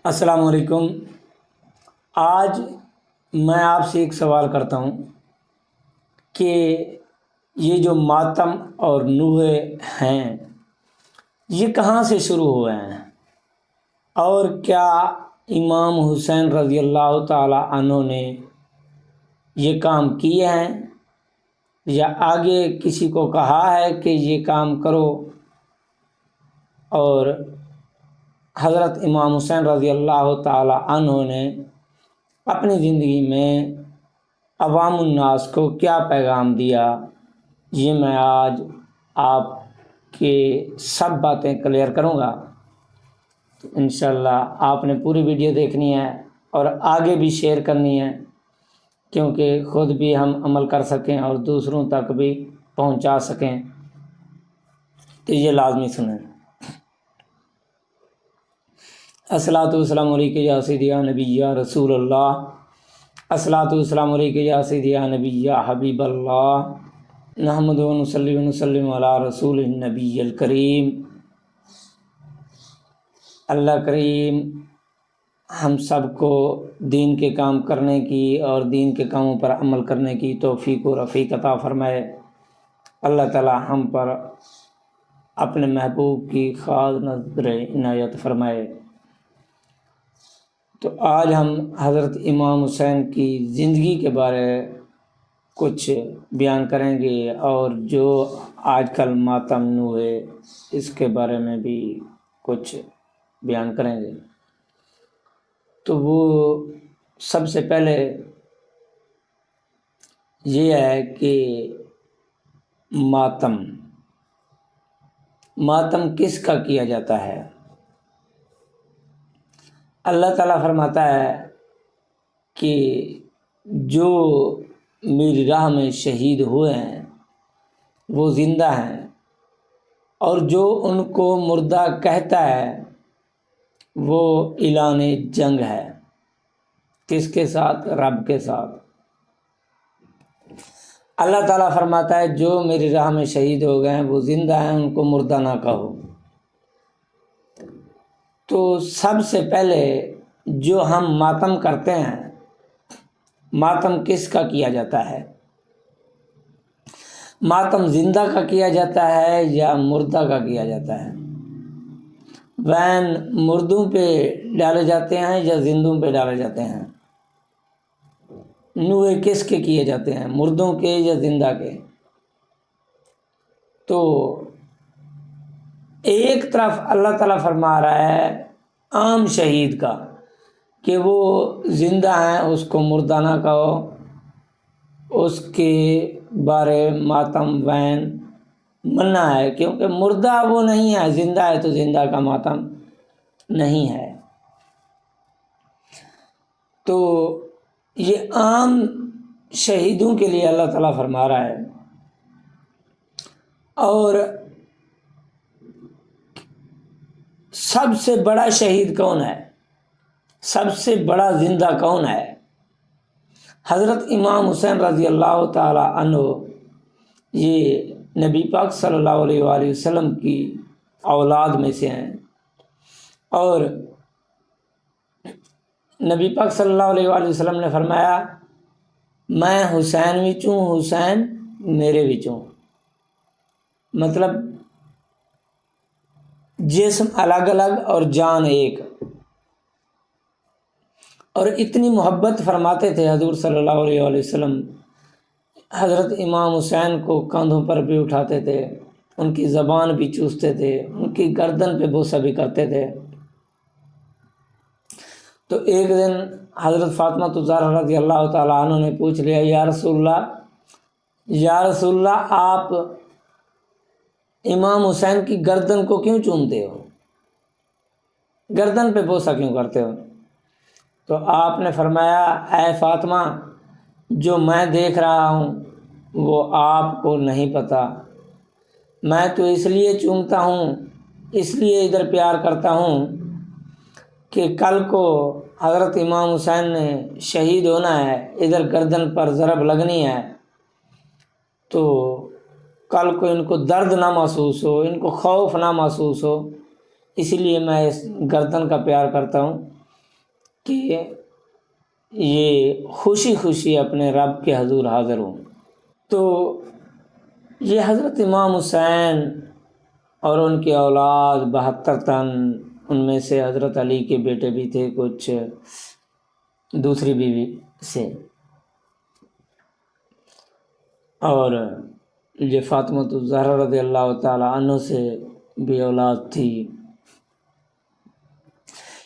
السلام علیکم۔ آج میں آپ سے ایک سوال کرتا ہوں کہ یہ جو ماتم اور نوحے ہیں یہ کہاں سے شروع ہوئے ہیں، اور کیا امام حسین رضی اللہ تعالی عنہ نے یہ کام کیے ہیں یا آگے کسی کو کہا ہے کہ یہ کام کرو، اور حضرت امام حسین رضی اللہ تعالی عنہ نے اپنی زندگی میں عوام الناس کو کیا پیغام دیا، یہ میں آج آپ کے سب باتیں کلیئر کروں گا۔ تو انشاءاللہ آپ نے پوری ویڈیو دیکھنی ہے اور آگے بھی شیئر کرنی ہے، کیونکہ خود بھی ہم عمل کر سکیں اور دوسروں تک بھی پہنچا سکیں، تو یہ لازمی سنیں۔ الصلاۃ والسلام علیک یا سیدی یا نبی یا رسول اللہ، الصلاۃ والسلام علیک یا سیدی یا نبی یا حبیب اللہ، نحمد و نصلی و نسلم علی رسول النبی الکریم۔ اللہ کریم ہم سب کو دین کے کام کرنے کی اور دین کے کاموں پر عمل کرنے کی توفیق و رفیق عطا فرمائے۔ اللہ تعالی ہم پر اپنے محبوب کی خاص نظر عنایت فرمائے۔ تو آج ہم حضرت امام حسین کی زندگی کے بارے کچھ بیان کریں گے، اور جو آج کل ماتم نوحے اس کے بارے میں بھی کچھ بیان کریں گے۔ تو وہ سب سے پہلے یہ ہے کہ ماتم کس کا کیا جاتا ہے؟ اللہ تعالیٰ فرماتا ہے کہ جو میری راہ میں شہید ہوئے ہیں وہ زندہ ہیں، اور جو ان کو مردہ کہتا ہے وہ اعلان جنگ ہے۔ کس کے ساتھ؟ رب کے ساتھ۔ اللہ تعالیٰ فرماتا ہے جو میری راہ میں شہید ہو گئے ہیں وہ زندہ ہیں، ان کو مردہ نہ کہو۔ تو سب سے پہلے جو ہم ماتم کرتے ہیں، ماتم کس کا کیا جاتا ہے؟ ماتم زندہ کا کیا جاتا ہے یا مردہ کا کیا جاتا ہے؟ وین مردوں پہ ڈالے جاتے ہیں یا زندوں پہ ڈالے جاتے ہیں؟ نوحے کس کے کیے جاتے ہیں، مردوں کے یا زندہ کے؟ تو ایک طرف اللہ تعالیٰ فرما رہا ہے عام شہید کا کہ وہ زندہ ہیں، اس کو مردہ نہ کہو، اس کے بارے ماتم وین منع ہے، کیونکہ مردہ وہ نہیں ہے، زندہ ہے تو زندہ کا ماتم نہیں ہے۔ تو یہ عام شہیدوں کے لیے اللہ تعالیٰ فرما رہا ہے۔ اور سب سے بڑا شہید کون ہے، سب سے بڑا زندہ کون ہے؟ حضرت امام حسین رضی اللہ تعالی عنہ یہ نبی پاک صلی اللہ علیہ وآلہ وسلم کی اولاد میں سے ہیں، اور نبی پاک صلی اللہ علیہ وآلہ وسلم نے فرمایا میں حسین وچوں، حسین میرے وچوں۔ مطلب جسم الگ الگ اور جان ایک۔ اور اتنی محبت فرماتے تھے حضور صلی اللہ علیہ وآلہ وسلم، حضرت امام حسین کو کندھوں پر بھی اٹھاتے تھے، ان کی زبان بھی چوستے تھے، ان کی گردن پہ بوسہ بھی کرتے تھے۔ تو ایک دن حضرت فاطمہ الزہرا رضی اللہ تعالیٰ عنہ نے پوچھ لیا یا رسول اللہ آپ امام حسین کی گردن کو کیوں چومتے ہو، گردن پہ بوسہ کیوں کرتے ہو؟ تو آپ نے فرمایا اے فاطمہ جو میں دیکھ رہا ہوں وہ آپ کو نہیں پتہ، میں تو اس لیے چومتا ہوں، اس لیے ادھر پیار کرتا ہوں کہ کل کو حضرت امام حسین نے شہید ہونا ہے، ادھر گردن پر ضرب لگنی ہے، تو کل کو ان کو درد نہ محسوس ہو، ان کو خوف نہ محسوس ہو، اسی لیے میں اس گردن کا پیار کرتا ہوں۔ کہ یہ خوشی خوشی اپنے رب کے حضور حاضر ہوں۔ تو یہ حضرت امام حسین اور ان کی اولاد 72 تن، ان میں سے حضرت علی کے بیٹے بھی تھے کچھ دوسری بیوی سے، اور یہ فاطمہ الزہرا رضی اللہ تعالی عنہ سے بھی اولاد تھی۔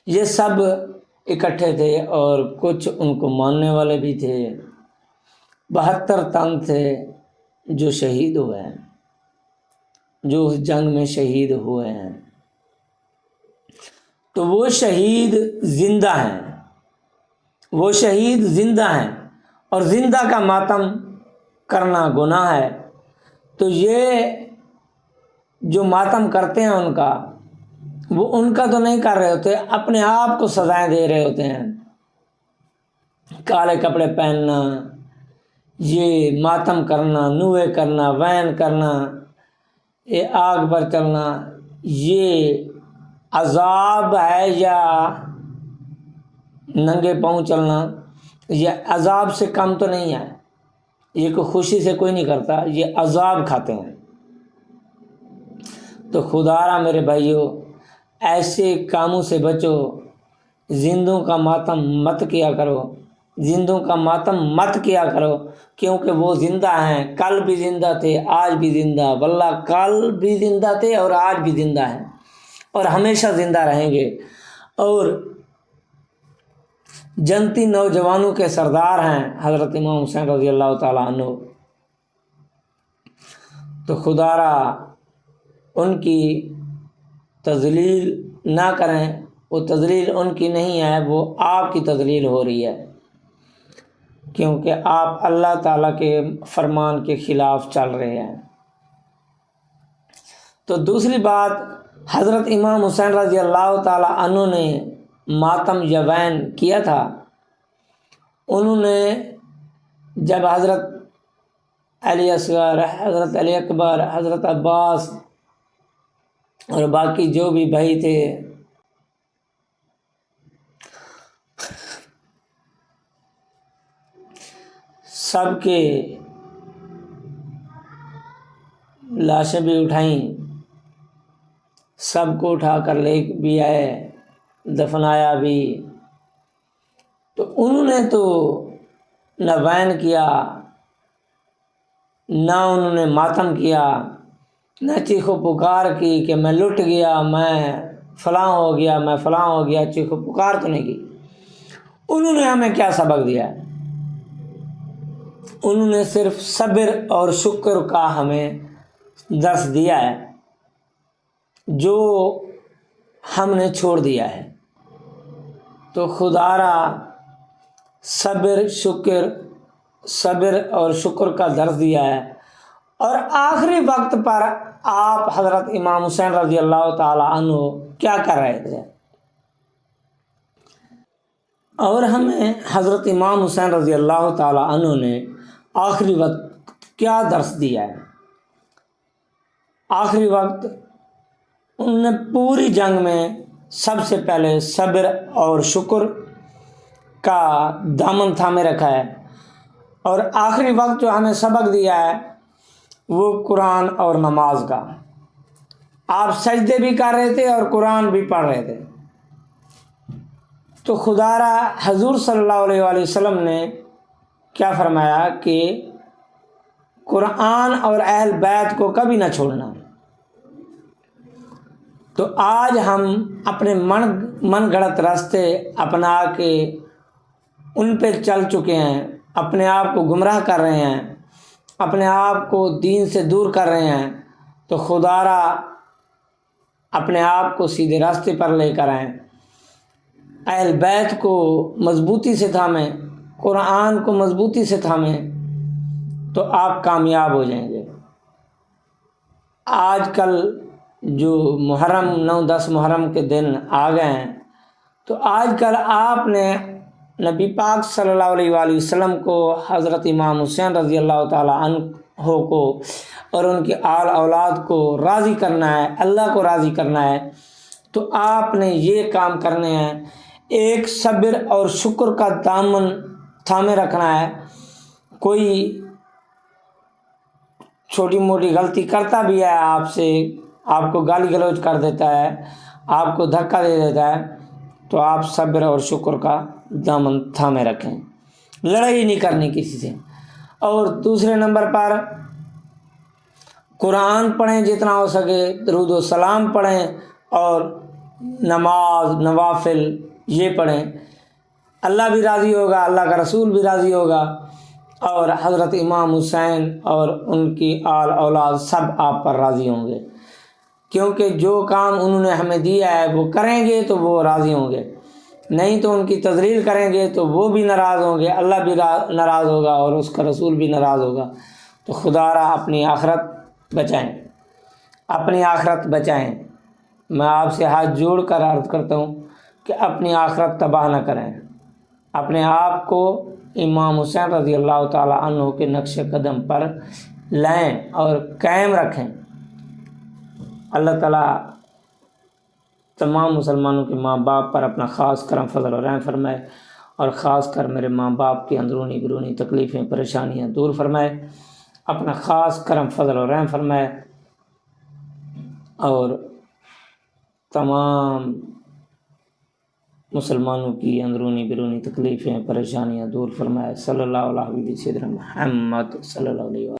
یہ سب اکٹھے تھے اور کچھ ان کو ماننے والے بھی تھے۔ 72 تن تھے جو شہید ہوئے ہیں، جو اس جنگ میں شہید ہوئے ہیں۔ تو وہ شہید زندہ ہیں، وہ شہید زندہ ہیں، اور زندہ کا ماتم کرنا گناہ ہے۔ تو یہ جو ماتم کرتے ہیں ان کا، وہ ان کا تو نہیں کر رہے ہوتے، اپنے آپ کو سزائیں دے رہے ہوتے ہیں۔ کالے کپڑے پہننا، یہ ماتم کرنا، نوے کرنا، وین کرنا، یہ آگ پر چلنا، یہ عذاب ہے یا ننگے پاؤں چلنا؟ یہ عذاب سے کم تو نہیں ہے، یہ کوئی خوشی سے کوئی نہیں کرتا، یہ عذاب کھاتے ہیں۔ تو خدا را میرے بھائیو، ایسے کاموں سے بچو، زندوں کا ماتم مت کیا کرو، زندوں کا ماتم مت کیا کرو، کیونکہ وہ زندہ ہیں، کل بھی زندہ تھے، آج بھی زندہ، واللہ کل بھی زندہ تھے اور آج بھی زندہ ہیں اور ہمیشہ زندہ رہیں گے، اور جنتی نوجوانوں کے سردار ہیں حضرت امام حسین رضی اللہ تعالیٰ عنہ۔ تو خدا را ان کی تذلیل نہ کریں، وہ تذلیل ان کی نہیں ہے، وہ آپ کی تذلیل ہو رہی ہے، کیونکہ آپ اللہ تعالیٰ کے فرمان کے خلاف چل رہے ہیں۔ تو دوسری بات، حضرت امام حسین رضی اللہ تعالیٰ عنہ نے ماتم یا وین کیا تھا۔ انہوں نے جب حضرت علی اصغر، حضرت علی اکبر، حضرت عباس اور باقی جو بھی بھائی تھے، سب کے لاشیں بھی اٹھائیں، سب کو اٹھا کر لے بھی آئے، دفنایا بھی۔ تو انہوں نے تو نہ وین کیا، نہ انہوں نے ماتم کیا، نہ چیخو پکار کی کہ میں لٹ گیا، میں فلاں ہو گیا، میں فلاں ہو گیا، چیخو پکار تو نہیں کی۔ انہوں نے ہمیں کیا سبق دیا ہے؟ انہوں نے صرف صبر اور شکر کا ہمیں درس دیا ہے، جو ہم نے چھوڑ دیا ہے۔ تو خدا را صبر اور شکر کا درس دیا ہے، اور آخری وقت پر آپ حضرت امام حسین رضی اللہ تعالی عنہ کیا کر رہے تھے، اور ہمیں حضرت امام حسین رضی اللہ تعالی عنہ نے آخری وقت کیا درس دیا ہے۔ آخری وقت انہوں نے پوری جنگ میں سب سے پہلے صبر اور شکر کا دامن تھامے رکھا ہے، اور آخری وقت جو ہمیں سبق دیا ہے وہ قرآن اور نماز کا۔ آپ سجدے بھی کر رہے تھے اور قرآن بھی پڑھ رہے تھے۔ تو خدا را حضور صلی اللہ علیہ وآلہ وسلم نے کیا فرمایا کہ قرآن اور اہل بیت کو کبھی نہ چھوڑنا۔ تو آج ہم اپنے من گھڑت راستے اپنا کے ان پہ چل چکے ہیں، اپنے آپ کو گمراہ کر رہے ہیں، اپنے آپ کو دین سے دور کر رہے ہیں۔ تو خدا را اپنے آپ کو سیدھے راستے پر لے کر آئیں، اہل بیت کو مضبوطی سے تھامیں، قرآن کو مضبوطی سے تھامیں، تو آپ کامیاب ہو جائیں گے۔ آج کل جو محرم 9-10 محرم کے دن آ گئے ہیں، تو آج کل آپ نے نبی پاک صلی اللہ علیہ وآلہ وسلم کو، حضرت امام حسین رضی اللہ تعالی عنہ کو اور ان کی آل اولاد کو راضی کرنا ہے، اللہ کو راضی کرنا ہے۔ تو آپ نے یہ کام کرنے ہیں، ایک صبر اور شکر کا دامن تھامے رکھنا ہے۔ کوئی چھوٹی موٹی غلطی کرتا بھی ہے آپ سے، آپ کو گالی گلوچ کر دیتا ہے، آپ کو دھکا دے دیتا ہے، تو آپ صبر اور شکر کا دامن تھامے رکھیں، لڑائی نہیں کرنی کسی سے۔ اور دوسرے نمبر پر قرآن پڑھیں جتنا ہو سکے، درود و سلام پڑھیں، اور نماز نوافل یہ پڑھیں، اللہ بھی راضی ہوگا، اللہ کا رسول بھی راضی ہوگا، اور حضرت امام حسین اور ان کی آل اولاد سب آپ پر راضی ہوں گے، کیونکہ جو کام انہوں نے ہمیں دیا ہے وہ کریں گے تو وہ راضی ہوں گے، نہیں تو ان کی تذلیل کریں گے تو وہ بھی ناراض ہوں گے، اللہ بھی ناراض ہوگا اور اس کا رسول بھی ناراض ہوگا۔ تو خدا را اپنی آخرت بچائیں، اپنی آخرت بچائیں۔ میں آپ سے ہاتھ جوڑ کر عرض کرتا ہوں کہ اپنی آخرت تباہ نہ کریں، اپنے آپ کو امام حسین رضی اللہ تعالیٰ عنہ کے نقش قدم پر لائیں اور قائم رکھیں۔ اللہ تعالیٰ تمام مسلمانوں کے ماں باپ پر اپنا خاص کرم فضل و رحم فرمائے، اور خاص کر میرے ماں باپ کی اندرونی بیرونی تکلیفیں پریشانیاں دور فرمائے، اپنا خاص کرم فضل و رحم فرمائے، اور تمام مسلمانوں کی اندرونی بیرونی تکلیفیں پریشانیاں دور فرمائے۔ صلی اللہ علیہ وسلم محمد صلی اللہ علیہ وسلم۔